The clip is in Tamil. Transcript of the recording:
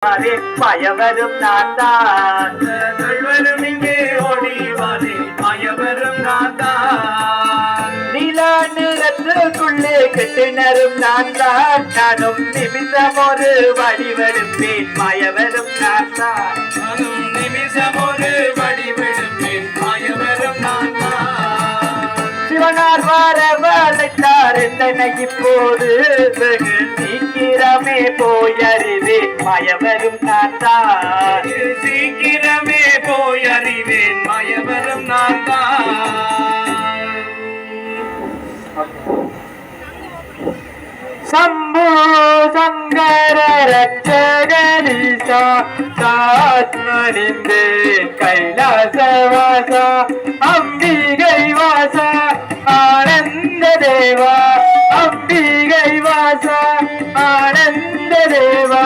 பயவரும் நான் தான் சொல்வரும் இங்கே ஓடிவாரே பயவரும் நான் தான் நில நிறத்துக்குள்ளே கெட்டினரும் நான் தான் நானும் நிமிஷம் ஒரு வடிவெடுப்பேன் பயவரும் நான் தான் நானும் நிமிஷம் ஒரு வடிவெடுப்பேன் பயவரும் நான் தான் சிவனார் வரவழைத்தார் என்னை இப்போது வெகு சீக்கிரமே போயறிவேன் மயவரும் நான் தான் சீக்கிரமே போயறிவேன் மயவரும் நான் தான் சம்பு சங்கர ரட்சகனிசா சாத்மனிந்தேன் கைலாசவாசா அம்பிகை வாசா ஆனந்த தேவா அம்பிகை வாசா ஆனந்த தேவா